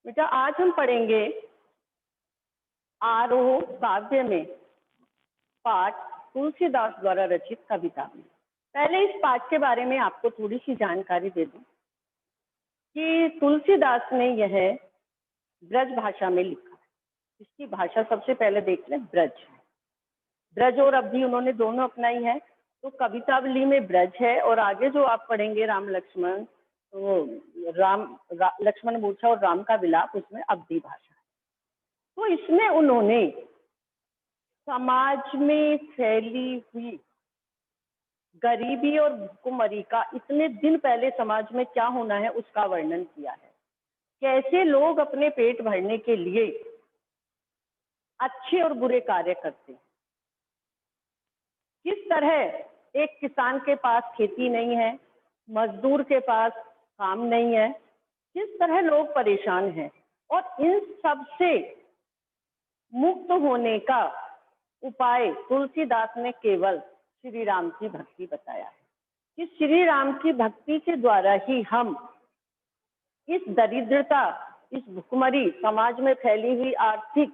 बेटा आज हम पढ़ेंगे आरोह काव्य में पाठ तुलसीदास द्वारा रचित कविता में। पहले इस पाठ के बारे में आपको थोड़ी सी जानकारी दे दूं कि तुलसीदास ने यह ब्रज भाषा में लिखा है। इसकी भाषा सबसे पहले देख लें, ब्रज है। ब्रज और अवधि उन्होंने दोनों अपनाई है। तो कवितावली में ब्रज है और आगे जो आप पढ़ेंगे राम लक्ष्मण, तो लक्ष्मण मूर्छा और राम का विलाप, उसमें अवधि भाषा है। तो इसमें उन्होंने समाज में फैली हुई गरीबी और भुखमरी का, इतने दिन पहले समाज में क्या होना है उसका वर्णन किया है। कैसे लोग अपने पेट भरने के लिए अच्छे और बुरे कार्य करते हैं, किस तरह एक किसान के पास खेती नहीं है, मजदूर के पास काम नहीं है, किस तरह लोग परेशान हैं, और इन सब से मुक्त होने का उपाय तुलसीदास ने केवल श्री राम की भक्ति बताया है कि श्री राम की भक्ति के द्वारा ही हम इस दरिद्रता, इस भुखमरी, समाज में फैली हुई आर्थिक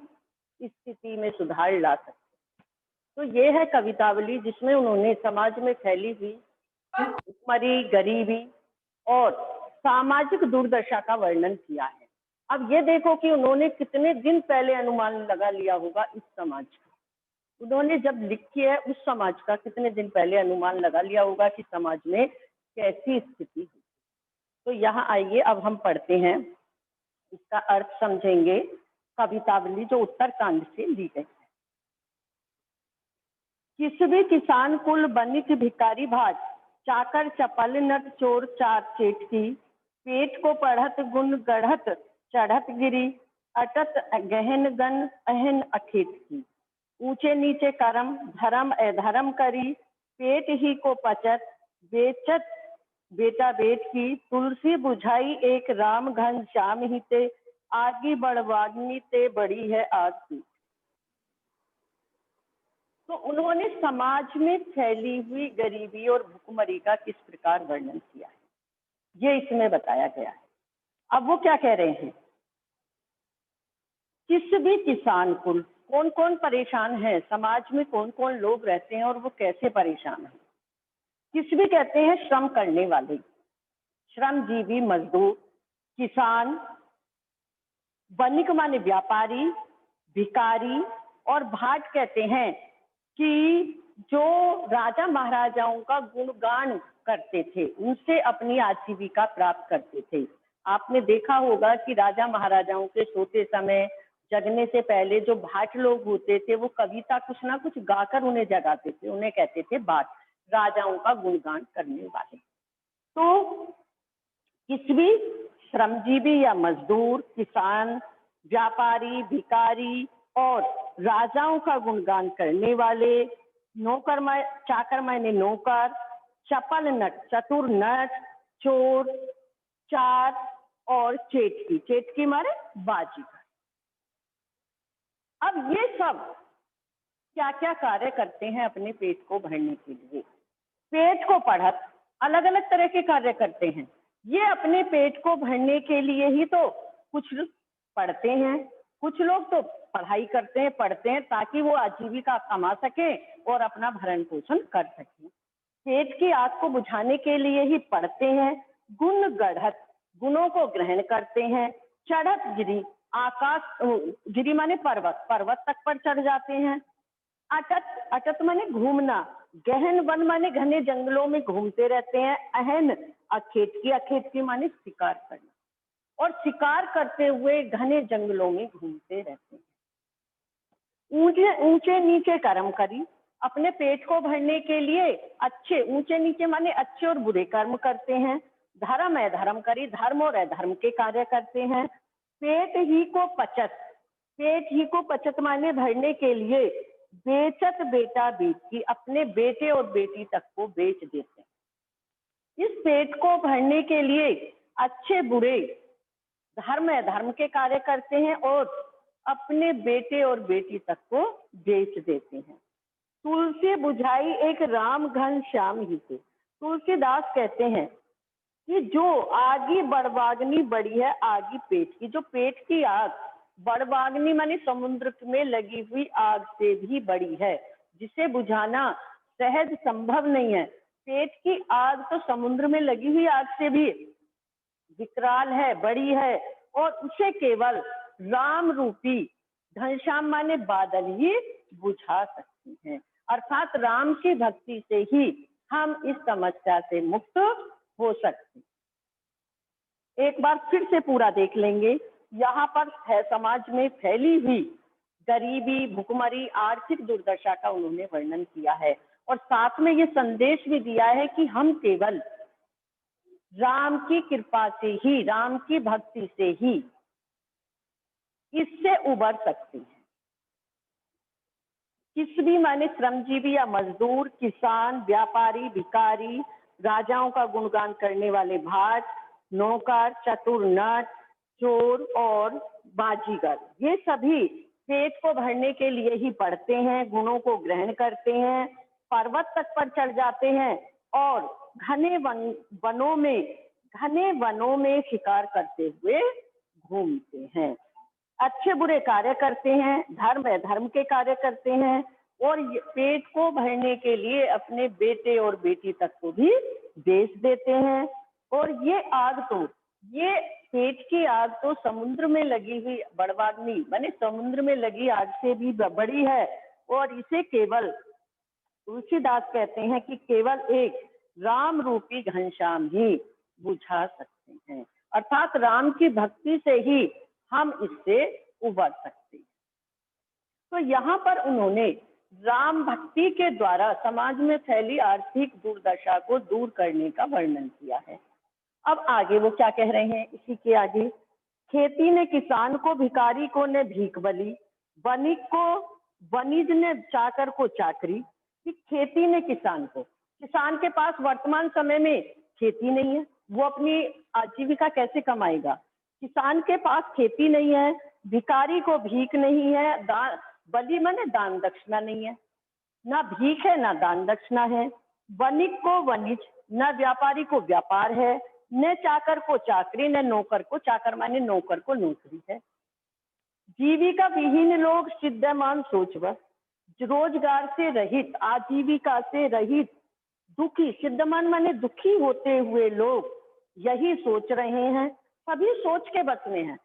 स्थिति में सुधार ला सकते। तो ये है कवितावली जिसमें उन्होंने समाज में फैली हुई भुखमरी, गरीबी और सामाजिक दुर्दशा का वर्णन किया है। अब ये देखो कि उन्होंने कितने दिन पहले अनुमान लगा लिया होगा इस समाज का। उन्होंने जब लिखी है उस समाज का कितने दिन पहले अनुमान लगा लिया होगा कि समाज में कैसी स्थिति है। तो यहाँ आइए अब हम पढ़ते हैं, इसका अर्थ समझेंगे। कवितावली जो उत्तरकांड से ली गई है। किसबी किसान कुल बनिक भिकारी भाट, चाकर चपल नट चोर चार चेट की, पेट को पढ़त गुण गढ़त चढ़त गिरी, अटत गहन गन अहन अखेत की, ऊंचे नीचे करम धर्म अधर्म करी, पेट ही को पचत बेचत बेटा बेट की, तुलसी बुझाई एक राम घन श्याम ही ते, आगे बढ़वानी ते बड़ी है आग की। तो उन्होंने समाज में फैली हुई गरीबी और भुखमरी का किस प्रकार वर्णन किया है, ये इसमें बताया गया है। अब वो क्या कह रहे हैं, किस भी किसान कुल, कौन कौन परेशान है, समाज में कौन कौन लोग रहते हैं और वो कैसे परेशान हैं। किस भी कहते हैं श्रम करने वाले, श्रमजीवी मजदूर, किसान, वणिक माने व्यापारी, भिकारी, और भाट कहते हैं कि जो राजा महाराजाओं का गुणगान करते थे, उनसे अपनी आजीविका प्राप्त करते थे। आपने देखा होगा कि राजा महाराजाओं के सोते समय, जगने से पहले जो भाट लोग होते थे वो कविता कुछ ना कुछ गाकर उन्हें जगाते थे, उन्हें कहते थे भाट, राजाओं का गुणगान करने वाले। तो किस भी श्रमजीवी या मजदूर, किसान, व्यापारी, भिकारी और राजाओं का गुणगान करने वाले, नौकर चाकर मायने नौकर, चपल नट चतुर नट, चोर चार, और चेटकी मारे बाजीगर। अब ये सब क्या क्या कार्य करते हैं अपने पेट को भरने के लिए। पेट को पढ़त, अलग अलग तरह के कार्य करते हैं। ये अपने पेट को भरने के लिए ही तो कुछ पढ़ते हैं, कुछ लोग तो पढ़ाई करते हैं, पढ़ते हैं ताकि वो आजीविका कमा सके और अपना भरण पोषण कर सके। पेट की आग को बुझाने के लिए ही पढ़ते हैं। गुण गढ़त, गुणों को ग्रहण करते हैं। चढ़त गिरी, आकाश, गिरी माने पर्वत, पर्वत तक पर चढ़ जाते हैं। अटत, अटत माने घूमना, गहन वन माने घने जंगलों में घूमते रहते हैं। अहन अखेत की माने शिकार करना, और शिकार करते हुए घने जंगलों में घूमते रहते हैं। ऊंचे ऊंचे नीचे कर्म करी, अपने पेट को भरने के लिए अच्छे, ऊंचे नीचे माने अच्छे और बुरे कर्म करते हैं। धर्म अधर्म करी, धर्म और अधर्म के कार्य करते हैं। पेट ही को पचत, पेट ही को पचत माने भरने के लिए बेचत बेटा बेट की, अपने बेटे और बेटी तक को बेच देते हैं। इस पेट को भरने के लिए अच्छे बुरे धर्म अधर्म के कार्य करते हैं और अपने बेटे और बेटी तक को बेच देते हैं। तुलसी बुझाई एक राम घन श्याम ही थे। तुलसीदास कहते हैं कि जो आगी बड़वागनी बड़ी है, आगी पेट की, जो पेट की आग बड़वागनी माने समुद्र में लगी हुई आग से भी बड़ी है, जिसे बुझाना सहज संभव नहीं है। पेट की आग तो समुद्र में लगी हुई आग से भी विकराल है, बड़ी है, और उसे केवल राम रूपी घनश्याम माने बादल ही बुझा सकते हैं। अर्थात राम की भक्ति से ही हम इस समस्या से मुक्त हो सकते हैं। एक बार फिर से पूरा देख लेंगे। यहाँ पर है समाज में फैली हुई गरीबी, भुखमरी, आर्थिक दुर्दशा का उन्होंने वर्णन किया है, और साथ में ये संदेश भी दिया है कि हम केवल राम की कृपा से ही, राम की भक्ति से ही इससे उबर सकते हैं। किस भी माने श्रमजीवी या मजदूर, किसान, व्यापारी, भिखारी, राजाओं का गुणगान करने वाले भाट, नौकर, चतुर नट, चोर और बाजीगर, ये सभी पेट को भरने के लिए ही पढ़ते हैं, गुणों को ग्रहण करते हैं, पर्वत तक पर चढ़ जाते हैं और घने वनों में शिकार करते हुए घूमते हैं। अच्छे बुरे कार्य करते हैं, धर्म अधर्म के कार्य करते हैं, और पेट को भरने के लिए अपने बेटे और बेटी तक को भी बेच देते हैं। और ये पेट की आग तो समुद्र में लगी हुई बड़वाग्नि माने समुद्र में लगी आग से भी बड़ी है, और इसे केवल तुलसीदास कहते हैं कि केवल एक राम रूपी घनश्याम ही बुझा सकते हैं। अर्थात राम की भक्ति से ही हम इससे उबर सकते हैं। तो यहाँ पर उन्होंने राम भक्ति के द्वारा समाज में फैली आर्थिक दुर्दशा को दूर करने का वर्णन किया है। अब आगे वो क्या कह रहे हैं, इसी के आगे, खेती ने किसान को, भिखारी को ने भीख बली, वणिक को वणिज ने, चाकर को चाकरी। कि खेती ने किसान को, किसान के पास वर्तमान समय में खेती नहीं है, वो अपनी आजीविका कैसे कमाएगा। किसान के पास खेती नहीं है, भिखारी को भीख नहीं है, बलि माने दान दक्षिणा नहीं है, ना भीख है ना दान दक्षिणा है, वणिक को वणिज, न व्यापारी को व्यापार है, न चाकर को चाकरी, न नौकर को, चाकर माने नौकर को नौकरी है। जीविका विहीन लोग सिद्धमान सोचवर, रोजगार से रहित, आजीविका से रहित, दुखी, सिद्धमान माने दुखी होते हुए लोग यही सोच रहे हैं, सभी सोच के बस में है।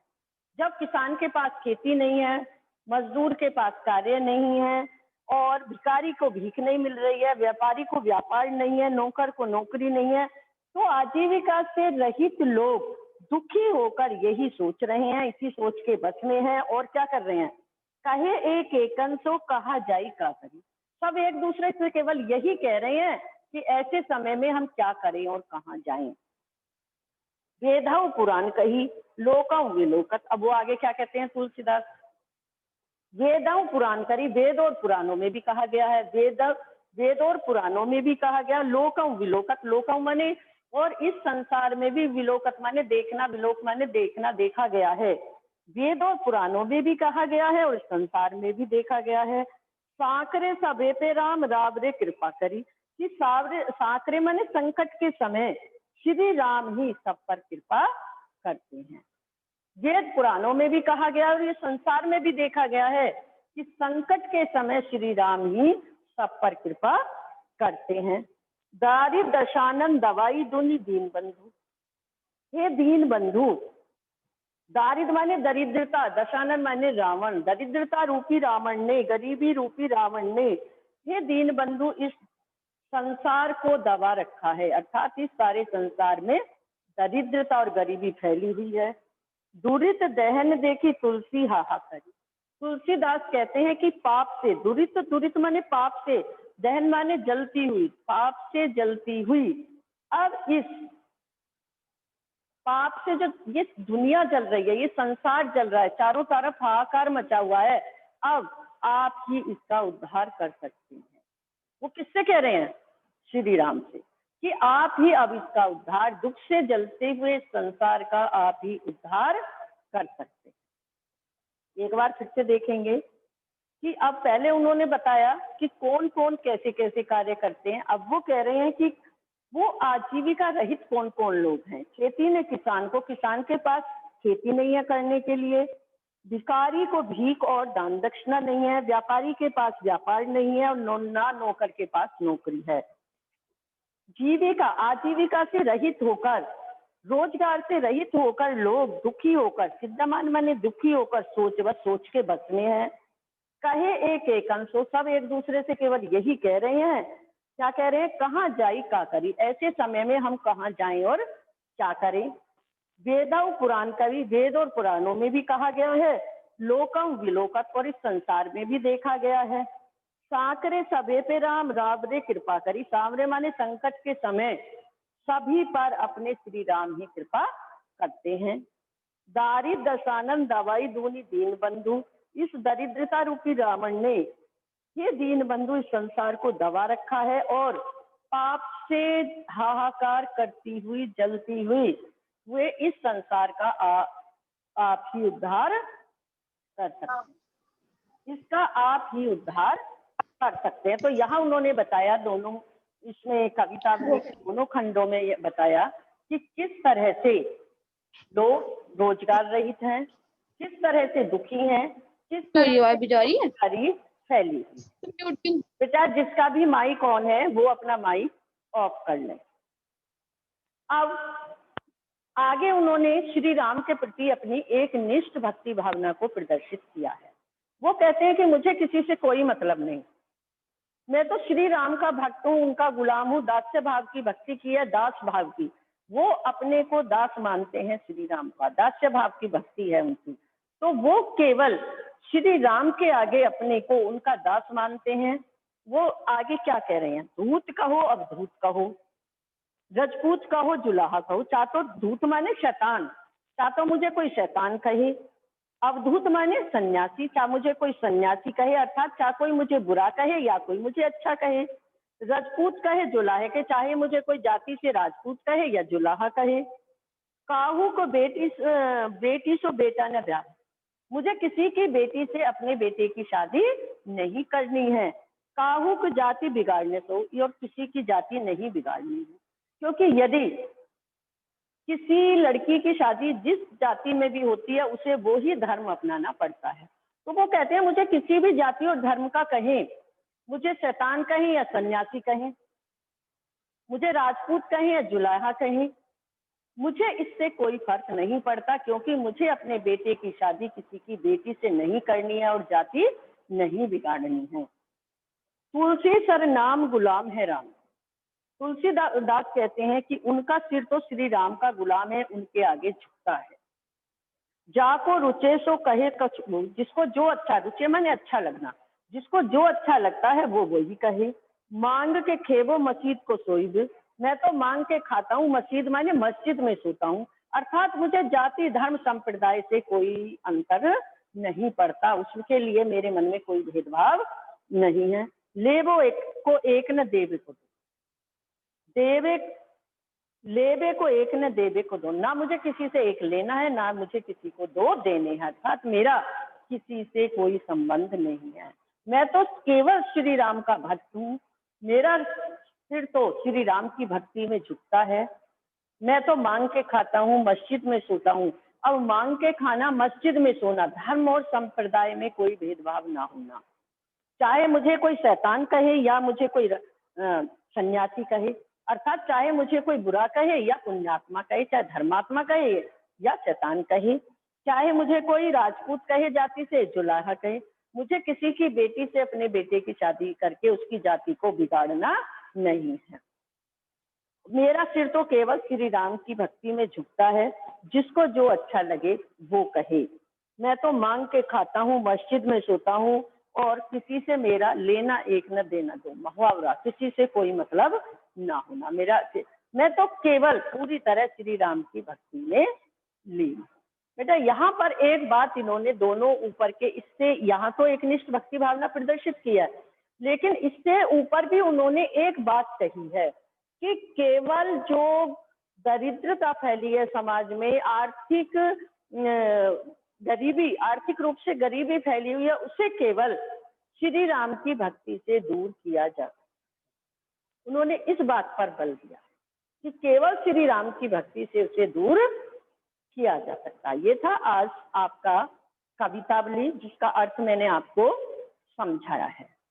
जब किसान के पास खेती नहीं है, मजदूर के पास कार्य नहीं है, और भिखारी को भीख नहीं मिल रही है, व्यापारी को व्यापार नहीं है, नौकर को नौकरी नहीं है, तो आजीविका से रहित लोग दुखी होकर यही सोच रहे हैं, इसी सोच के बस में हैं, और क्या कर रहे हैं, कहे एक एकन सो कहा जाई का करी। सब एक दूसरे से केवल यही कह रहे हैं कि ऐसे समय में हम क्या करें और कहाँ जाएं। वेदौ पुराण कही, लोकौ विलोकत। अब वो आगे क्या कहते हैं तुलसीदास, वेदौ पुराण करी, वेद और पुराणों में भी कहा गया है, वेद और पुराणों में भी कहा गया, लोकौ विलोकत, लोकौ माने, और इस संसार में भी, विलोकत माने देखना, विलोक माने देखना, देखा गया है। वेद और पुराणों में भी कहा गया है और इस संसार में भी देखा गया है। साकरे सबे पे राम रावरे कृपा करी, कि साकरे माने संकट के समय श्री राम ही सब पर कृपा करते हैं। वेद पुराणों में भी कहा गया और ये संसार में भी देखा गया है कि संकट के समय श्री राम ही सब पर कृपा करते हैं। दारिद्र दशानन दवाई दुनि दीन बंधु, हे दीन बंधु, दारिद्र माने दरिद्रता, दशानन माने रावण, दरिद्रता रूपी रावण ने, गरीबी रूपी रावण ने, हे दीन बंधु, इस संसार को दबा रखा है। अर्थात इस सारे संसार में दरिद्रता और गरीबी फैली हुई है। दुरित दहन देखी तुलसी हाहाकारी, तुलसीदास कहते हैं कि पाप से, दुरित, दुरित माने पाप से, दहन माने जलती हुई, पाप से जलती हुई। अब इस पाप से जो ये दुनिया जल रही है, ये संसार जल रहा है, चारों तरफ हाहाकार मचा हुआ है, अब आप ही इसका उद्धार कर सकते हैं। वो किससे कह रहे हैं, श्री राम से, कि आप ही अब इसका उद्धार, दुख से जलते हुए संसार का आप ही उद्धार कर सकते हैं। एक बार फिर से देखेंगे कि अब पहले उन्होंने बताया कि कौन कौन कैसे कैसे कार्य करते हैं, अब वो कह रहे हैं कि वो आजीविका रहित कौन कौन लोग हैं? खेती ने किसान को, किसान के पास खेती नहीं है करने के लिए, भिखारी को भीख और दान दक्षिणा नहीं है, व्यापारी के पास व्यापार नहीं है और ना नौकर के पास नौकरी है। जीविका, आजीविका से रहित होकर, रोजगार से रहित होकर लोग दुखी होकर, सिद्धमान माने दुखी होकर सोच के बस में है। कहे एक एक अंशो, सब एक दूसरे से केवल यही कह रहे हैं। क्या कह रहे हैं? कहाँ जाई का करी, ऐसे समय में हम कहाँ जाएं और क्या करें। वेदव पुराण कवि, वेद और पुराणों में भी कहा गया है, लोकम विलोकत, और इस संसार में भी देखा गया है। साकरे सबे पे राम, राम रे कृपा करी। सामरे माने संकट के समय सभी पर अपने श्री राम ही कृपा करते हैं। दारिद्र दशानन दवाई दूनी दीन बंधु, इस दरिद्रता रूपी रावण ने, ये दीन बंधु, इस संसार को दबा रखा है और पाप से हाहाकार करती हुई, जलती हुई, वे इस संसार का आप ही उद्धार कर सकते हैं, इसका आप ही उद्धार कर सकते हैं। तो यहाँ उन्होंने बताया, दोनों इसमें कविता में दोनों खंडों में ये बताया कि किस तरह से लोग रोजगार रहित हैं, किस तरह से दुखी हैं, किस तो तरह ये आवाज भी जा रही है? से फैली। बेटा जिसका भी माइक ऑन है वो अपना माइक ऑफ कर ले। अब आगे उन्होंने श्री राम के प्रति अपनी एक निष्ठ भक्ति भावना को प्रदर्शित किया है। वो कहते हैं कि मुझे किसी से कोई मतलब नहीं, मैं तो श्री राम का भक्त हूँ, उनका गुलाम हूँ। दास्य भाव की भक्ति की है, दास भाव की। वो अपने को दास मानते हैं श्री राम का, दास्य भाव की भक्ति है उनकी। तो वो केवल श्री राम के आगे अपने को उनका दास मानते हैं। वो आगे क्या कह रहे हैं? धूत कहो अवधूत कहो, रजपूत कहो जुलाहा कहो, चाहे तो धूत माने शैतान, चाहे तो मुझे कोई शैतान कहे, अवधूत माने सन्यासी, चाहे मुझे कोई सन्यासी कहे, अर्थात चाहे कोई मुझे बुरा कहे या कोई मुझे अच्छा कहे। रजपूत कहे जुलाहे के, चाहे मुझे कोई जाति से राजपूत कहे या जुलाहा कहे। काहू को बेटी सो बेटा न ब्याह, मुझे किसी की बेटी से अपने बेटे की शादी नहीं करनी है। काहू को जाति बिगाड़ने सो, और किसी की जाति नहीं बिगाड़नी है, क्योंकि यदि किसी लड़की की शादी जिस जाति में भी होती है उसे वो ही धर्म अपनाना पड़ता है। तो वो कहते हैं मुझे किसी भी जाति और धर्म का कहें, मुझे शैतान कहें या सन्यासी कहें, मुझे राजपूत कहें या जुलाहा कहें, मुझे इससे कोई फर्क नहीं पड़ता, क्योंकि मुझे अपने बेटे की शादी किसी की बेटी से नहीं करनी है और जाति नहीं बिगाड़नी है। तुलसी सर नाम गुलाम है राम, तुलसीदास कहते हैं कि उनका सिर तो श्री राम का गुलाम है, उनके आगे झुकता है। जाको रुचे सो कहे कछु, जिसको जो अच्छा, रुचे माने अच्छा लगना, जिसको जो अच्छा लगता है वो वही कहे। मांग के खेबो मस्जिद को सोईब, मैं तो मांग के खाता हूँ, मस्जिद माने मस्जिद में सोता हूँ। अर्थात मुझे जाति धर्म संप्रदाय से कोई अंतर नहीं पड़ता, उसके लिए मेरे मन में कोई भेदभाव नहीं है। लेबो एक को एक न देवे को, देवे लेबे को एक न देवे को दो, ना मुझे किसी से एक लेना है ना मुझे किसी को दो देने हैं, अर्थात मेरा किसी से कोई संबंध नहीं है। मैं तो केवल श्री राम का भक्त हूँ, मेरा सिर तो श्री राम की भक्ति में झुकता है। मैं तो मांग के खाता हूँ, मस्जिद में सोता हूँ। अब मांग के खाना, मस्जिद में सोना, धर्म और संप्रदाय में कोई भेदभाव ना होना, चाहे मुझे कोई शैतान कहे या मुझे कोई सन्यासी कहे, अर्थात चाहे मुझे कोई बुरा कहे या पुण्यात्मा कहे, चाहे धर्मात्मा कहे या शैतान कहे, चाहे मुझे कोई राजपूत कहे जाति से, जुलाहा कहे, मुझे किसी की बेटी से अपने बेटे की शादी करके उसकी जाति को बिगाड़ना नहीं है। मेरा सिर तो केवल श्री राम की भक्ति में झुकता है, जिसको जो अच्छा लगे वो कहे। मैं तो मांग के खाता हूँ, मस्जिद में सोता हूँ और किसी से मेरा लेना एक न देना दो, मुहावरा, किसी से कोई मतलब ना होना। मैं तो केवल पूरी तरह श्री राम की भक्ति में लीन। बेटा यहाँ पर एक बात इन्होंने दोनों ऊपर के, इससे यहाँ तो एक निष्ठ भक्ति भावना प्रदर्शित किया, लेकिन इससे ऊपर भी उन्होंने एक बात कही है कि केवल जो दरिद्रता फैली है समाज में, आर्थिक गरीबी, आर्थिक रूप से गरीबी फैली हुई है, उसे केवल श्री राम की भक्ति से दूर किया जा सकता। उन्होंने इस बात पर बल दिया। कि केवल श्री राम की भक्ति से उसे दूर किया जा सकता। ये था आज आपका कवितावली, जिसका अर्थ मैंने आपको समझाया है।